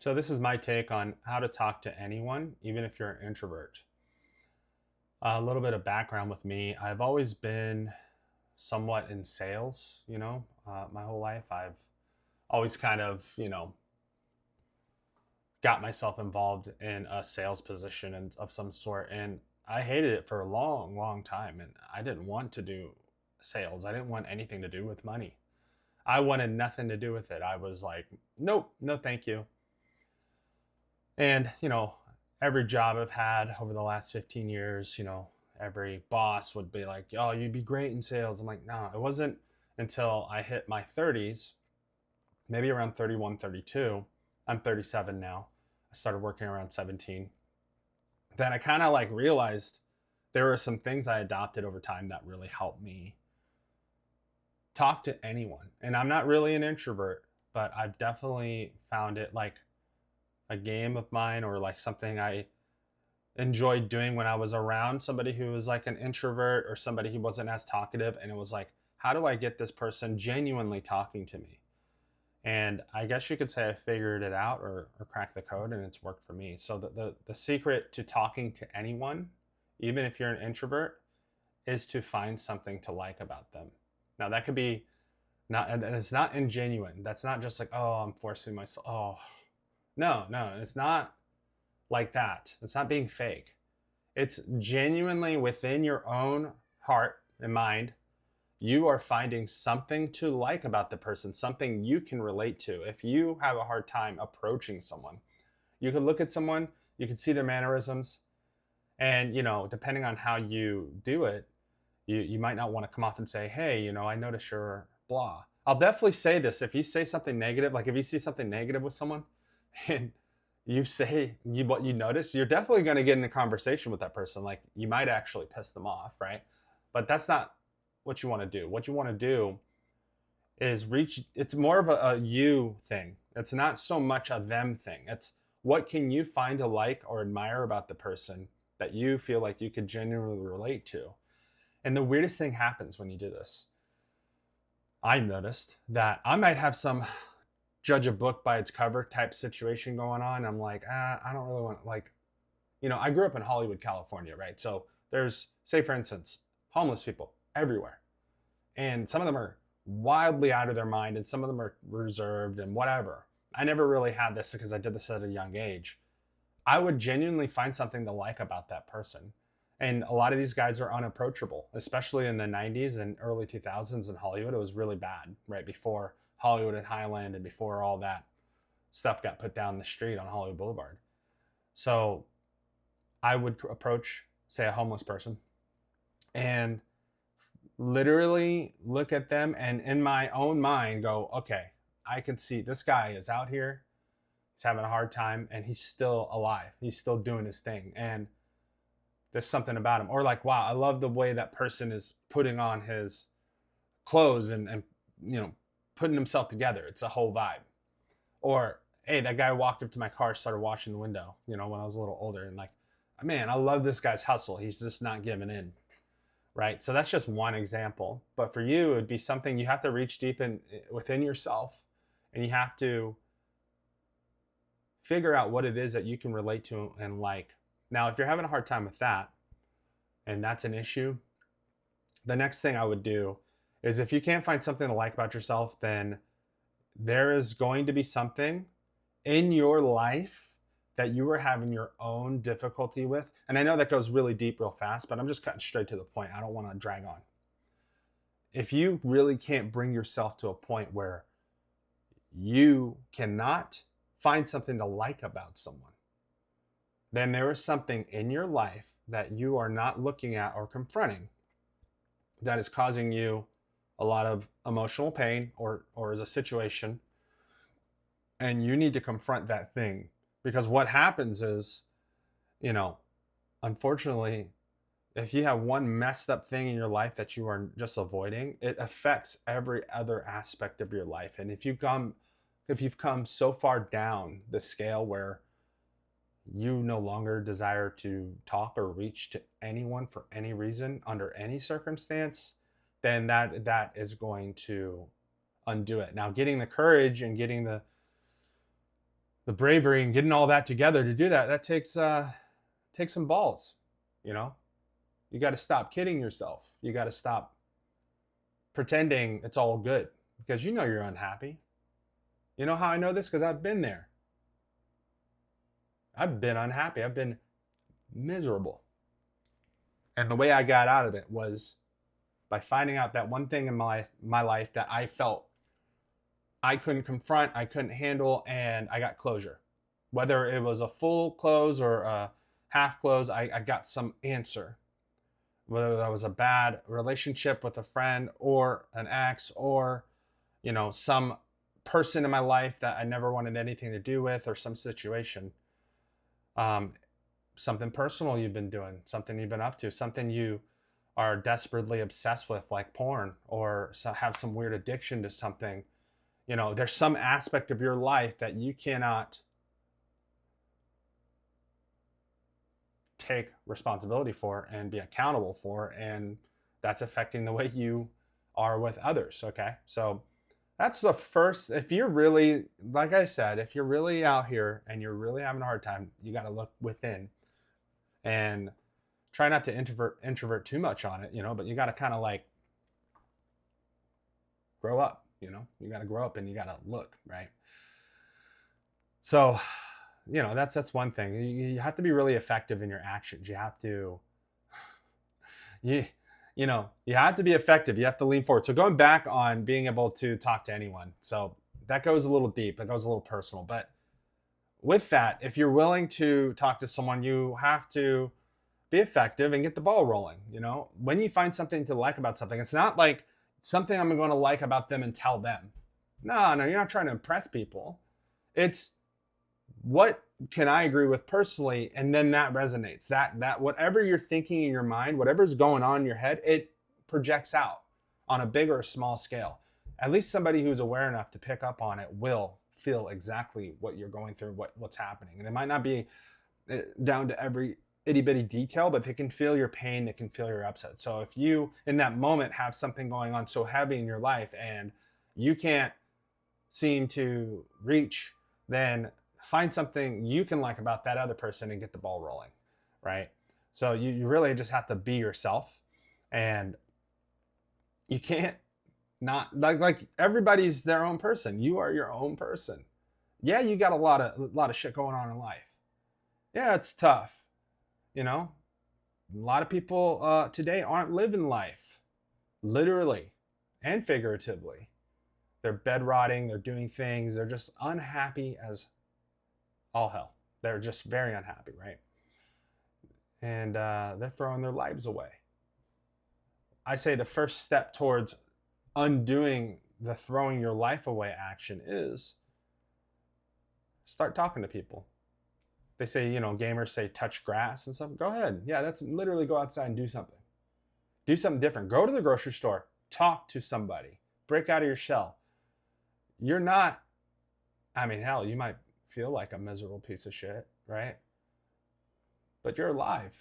So this is my take on how to talk to anyone, even if you're an introvert. A little bit of background with me. I've always been somewhat in sales, my whole life. I've always kind of, got myself involved in a sales position and of some sort. And I hated it for a long, long time. And I didn't want to do sales. I didn't want anything to do with money. I wanted nothing to do with it. I was like, nope, no, thank you. And, every job I've had over the last 15 years, every boss would be like, oh, you'd be great in sales. I'm like, no, it wasn't until I hit my 30s, maybe around 31, 32. I'm 37 now. I started working around 17. Then I kind of like realized there were some things I adopted over time that really helped me talk to anyone. And I'm not really an introvert, but I've definitely found it like a game of mine or like something I enjoyed doing when I was around somebody who was like an introvert or somebody who wasn't as talkative. And it was like, how do I get this person genuinely talking to me? And I guess you could say I figured it out or cracked the code and it's worked for me. So the secret to talking to anyone, even if you're an introvert, is to find something to like about them. Now that could be not, and it's not ingenuine. That's not just like, oh, I'm forcing myself. Oh, no, it's not like that. It's not being fake. It's genuinely within your own heart and mind. You are finding something to like about the person, something you can relate to. If you have a hard time approaching someone, you could look at someone, you could see their mannerisms, and depending on how you do it, you might not want to come off and say, hey, I notice you're blah. I'll definitely say this. If you say something negative, like if you see something negative with someone and you say what you notice, you're definitely going to get in a conversation with that person. Like you might actually piss them off, right? But that's not what you want to do. What you want to do is reach, it's more of a you thing. It's not so much a them thing. It's what can you find to like or admire about the person that you feel like you could genuinely relate to. And the weirdest thing happens when you do this. I noticed that I might have some judge a book by its cover type situation going on. I'm like, I don't really want, like, I grew up in Hollywood, California, right? So there's, say for instance, homeless people everywhere. And some of them are wildly out of their mind and some of them are reserved and whatever. I never really had this because I did this at a young age. I would genuinely find something to like about that person. And a lot of these guys are unapproachable, especially in the 90s and early 2000s in Hollywood. It was really bad, right before Hollywood and Highland and before all that stuff got put down the street on Hollywood Boulevard. So I would approach, say, a homeless person and literally look at them and in my own mind go, okay, I can see this guy is out here. He's having a hard time and he's still alive. He's still doing his thing. And there's something about him. Or like, wow, I love the way that person is putting on his clothes and putting himself together. It's a whole vibe. Or, hey, that guy walked up to my car, started washing the window, when I was a little older. And like, man, I love this guy's hustle. He's just not giving in. Right. So that's just one example. But for you, it would be something you have to reach deep in within yourself and you have to figure out what it is that you can relate to and like. Now, if you're having a hard time with that and that's an issue, the next thing I would do is if you can't find something to like about yourself, then there is going to be something in your life that you are having your own difficulty with. And I know that goes really deep real fast, but I'm just cutting straight to the point. I don't want to drag on. If you really can't bring yourself to a point where you cannot find something to like about someone, then there is something in your life that you are not looking at or confronting that is causing you a lot of emotional pain or is a situation, and you need to confront that thing. Because what happens is, unfortunately, if you have one messed up thing in your life that you are just avoiding, it affects every other aspect of your life. And if you've come so far down the scale where you no longer desire to talk or reach to anyone for any reason under any circumstance, then that is going to undo it. Now, getting the courage and getting the the bravery and getting all that together to do that, that takes some balls, you know? You got to stop kidding yourself. You got to stop pretending it's all good because you know you're unhappy. You know how I know this? Because I've been there. I've been unhappy. I've been miserable. And the way I got out of it was by finding out that one thing in my life that I felt I couldn't confront, I couldn't handle, and I got closure. Whether it was a full close or a half close, I got some answer. Whether that was a bad relationship with a friend or an ex or, some person in my life that I never wanted anything to do with or some situation. Um, Something personal you've been doing, something you've been up to, something you are desperately obsessed with, like porn, or have some weird addiction to something. There's some aspect of your life that you cannot take responsibility for and be accountable for, and that's affecting the way you are with others. Okay, so that's the first. If you're really, like I said, if you're really out here and you're really having a hard time, you got to look within and try not to introvert too much on it, but you got to kind of like grow up. You got to grow up and you got to look, right? So that's one thing. You have to be really effective in your actions. You have to you you have to be effective. You have to lean forward. So going back on being able to talk to anyone, so that goes a little deep, it goes a little personal, but with that, if you're willing to talk to someone, you have to be effective and get the ball rolling. When you find something to like about something, it's not like something I'm going to like about them and tell them. No, you're not trying to impress people. It's what can I agree with personally, and then that resonates. That whatever you're thinking in your mind, whatever's going on in your head, it projects out on a big or a small scale. At least somebody who's aware enough to pick up on it will feel exactly what you're going through, what's happening. And it might not be down to every itty bitty detail, but they can feel your pain, they can feel your upset. So if you in that moment have something going on so heavy in your life and you can't seem to reach, then find something you can like about that other person and get the ball rolling, right? So you really just have to be yourself, and you can't not like everybody's their own person. You are your own person. Yeah, you got a lot of shit going on in life. Yeah, it's tough. A lot of people today aren't living life, literally and figuratively. They're bed rotting, they're doing things, they're just unhappy as all hell. They're just very unhappy, right? And they're throwing their lives away. I say the first step towards undoing the throwing your life away action is start talking to people. They say, gamers say touch grass and stuff. Go ahead. Yeah, that's literally go outside and do something. Do something different. Go to the grocery store. Talk to somebody. Break out of your shell. You're not, hell, you might feel like a miserable piece of shit, right? But you're alive.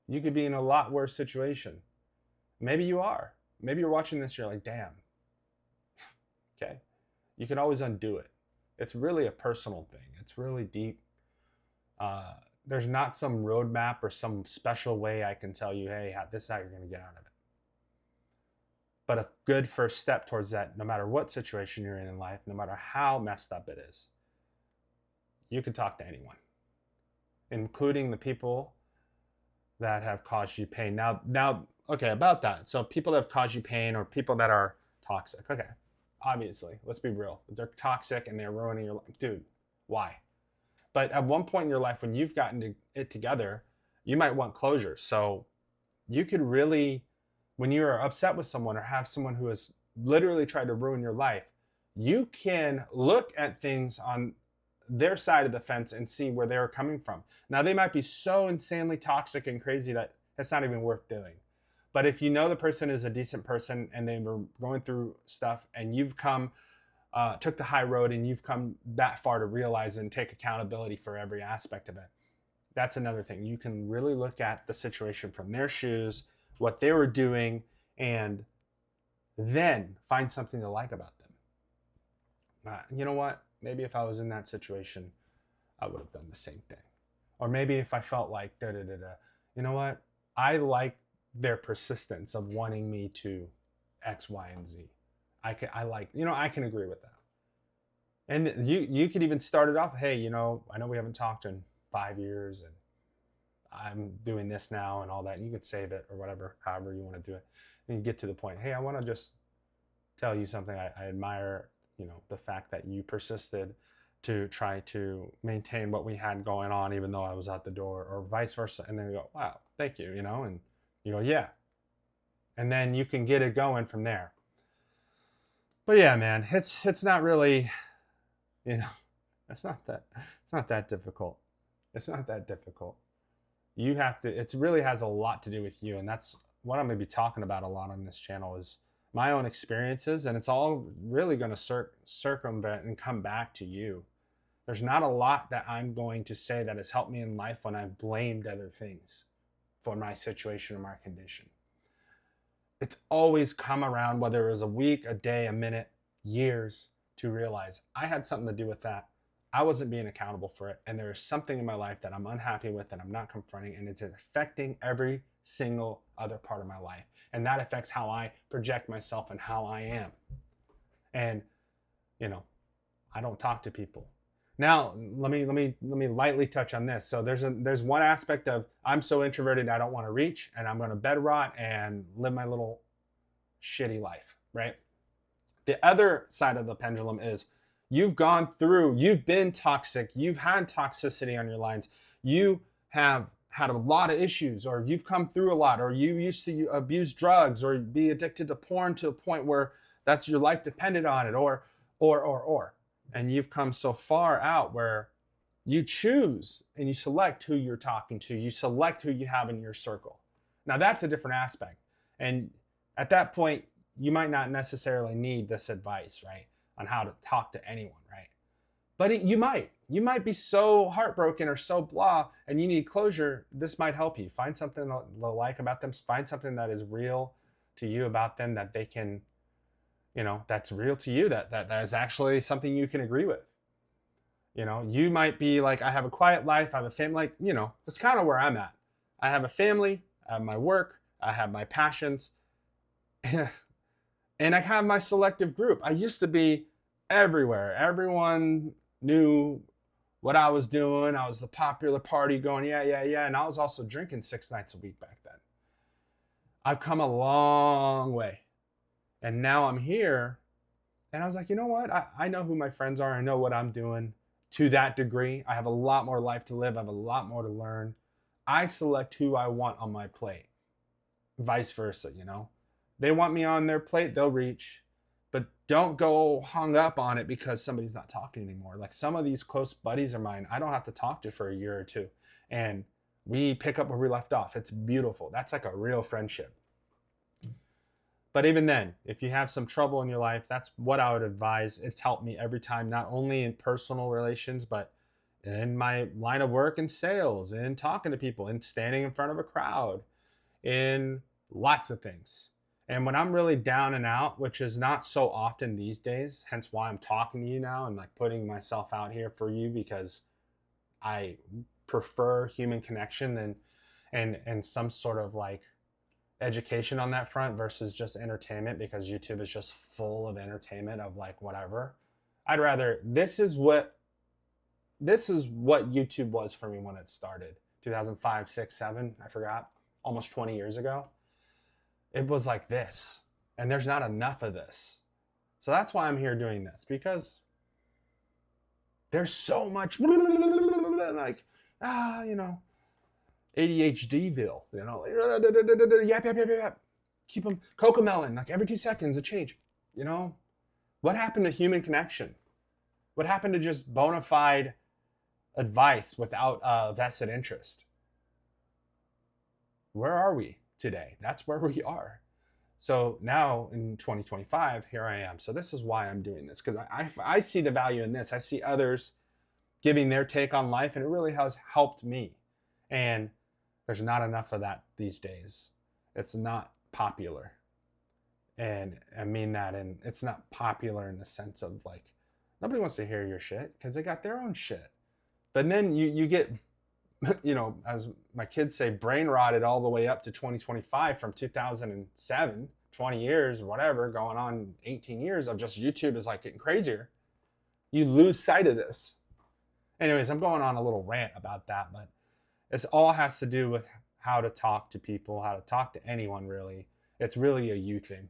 You could be in a lot worse situation. Maybe you are. Maybe you're watching this, you're like, damn. Okay. You can always undo it. It's really a personal thing. It's really deep. There's not some roadmap or some special way I can tell you, hey, this is how you're going to get out of it. But a good first step towards that, no matter what situation you're in life, no matter how messed up it is, you can talk to anyone, including the people that have caused you pain. Now, okay, about that. So people that have caused you pain or people that are toxic. Okay, obviously, let's be real. If they're toxic and they're ruining your life, dude, why? But at one point in your life when you've gotten it together, you might want closure. So you could really, when you're upset with someone or have someone who has literally tried to ruin your life, you can look at things on their side of the fence and see where they're coming from. Now, they might be so insanely toxic and crazy that it's not even worth doing. But if you know the person is a decent person and they were going through stuff and you've took the high road and you've come that far to realize and take accountability for every aspect of it, that's another thing. You can really look at the situation from their shoes, what they were doing, and then find something to like about them. You know what? Maybe if I was in that situation, I would have done the same thing. Or maybe if I felt like da da da da, you know what? I like their persistence of wanting me to X, Y, and Z. I like, I can agree with that. And you could even start it off, hey, I know we haven't talked in 5 years and I'm doing this now and all that. And you could save it or whatever, however you want to do it. And you get to the point, hey, I want to just tell you something. I admire, the fact that you persisted to try to maintain what we had going on, even though I was out the door, or vice versa. And then you go, wow, thank you, and you go, yeah. And then you can get it going from there. But yeah, man, it's not really, it's not that difficult. It's not that difficult. You have to, it really has a lot to do with you. And that's what I'm going to be talking about a lot on this channel is my own experiences. And it's all really going to circumvent and come back to you. There's not a lot that I'm going to say that has helped me in life when I've blamed other things for my situation or my condition. It's always come around, whether it was a week, a day, a minute, years, to realize I had something to do with that. I wasn't being accountable for it. And there is something in my life that I'm unhappy with that I'm not confronting. And it's affecting every single other part of my life. And that affects how I project myself and how I am. And, I don't talk to people. Now, let me lightly touch on this. So there's one aspect of I'm so introverted I don't want to reach, and I'm going to bed rot and live my little shitty life, right? The other side of the pendulum is you've been toxic, you've had toxicity on your lines, you have had a lot of issues, or you've come through a lot, or you used to abuse drugs or be addicted to porn to a point where that's your life depended on it, or. And you've come so far out where you choose and you select who you're talking to. You select who you have in your circle. Now that's a different aspect. And at that point, you might not necessarily need this advice, right? On how to talk to anyone, right? But you might be so heartbroken or so blah and you need closure. This might help you. Find something to like about them. Find something that is real to you about them that they can, that's real to you, that is actually something you can agree with. You might be like, I have a quiet life, I have a family, that's kind of where I'm at. I have a family, I have my work, I have my passions, and I have my selective group. I used to be everywhere. Everyone knew what I was doing. I was the popular party going, yeah. And I was also drinking 6 nights a week back then. I've come a long way. And now I'm here, and I was like, you know what? I know who my friends are. I know what I'm doing to that degree. I have a lot more life to live. I have a lot more to learn. I select who I want on my plate. Vice versa, They want me on their plate, they'll reach. But don't go hung up on it because somebody's not talking anymore. Like some of these close buddies of mine, I don't have to talk to for a year or two. And we pick up where we left off. It's beautiful. That's like a real friendship. But even then, if you have some trouble in your life, that's what I would advise. It's helped me every time, not only in personal relations, but in my line of work in sales, in talking to people, in standing in front of a crowd, in lots of things. And when I'm really down and out, which is not so often these days, hence why I'm talking to you now and like putting myself out here for you, because I prefer human connection and some sort of like education on that front versus just entertainment, because YouTube is just full of entertainment of like whatever. I'd rather, this is what YouTube was for me when it started. 2005, 6, 7, I forgot, almost 20 years ago. It was like this, and there's not enough of this. So that's why I'm here doing this, because there's so much like, ADHDville, yap. Keep them Cocomelon, like every 2 seconds a change, What happened to human connection? What happened to just bona fide advice without vested interest? Where are we today? That's where we are. So now in 2025, here I am. So this is why I'm doing this, because I see the value in this. I see others giving their take on life, and it really has helped me. And there's not enough of that these days. It's not popular. And I mean that, and it's not popular in the sense of like Nobody wants to hear your shit because they got their own shit. But then you get, as my kids say, brain rotted all the way up to 2025 from 2007, 20 years, whatever, going on 18 years of just YouTube is like getting crazier. You lose sight of this. Anyways, I'm going on a little rant about that, but it's all has to do with how to talk to people, how to talk to anyone really. It's really a you thing.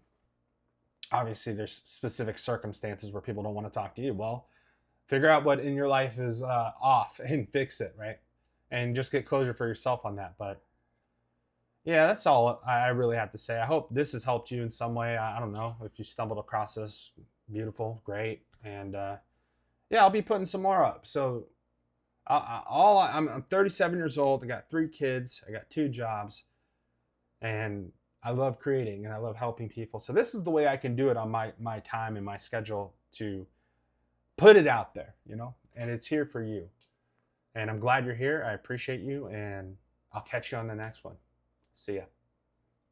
Obviously, there's specific circumstances where people don't want to talk to you. Well, figure out what in your life is off and fix it, right? And just get closure for yourself on that. But yeah, that's all I really have to say. I hope this has helped you in some way. I don't know if you stumbled across this. Beautiful, great, and yeah, I'll be putting some more up. So I'm 37 years old. I got 3 kids. I got 2 jobs, and I love creating and I love helping people. So this is the way I can do it on my time and my schedule to put it out there, and it's here for you. And I'm glad you're here. I appreciate you, and I'll catch you on the next one. See ya.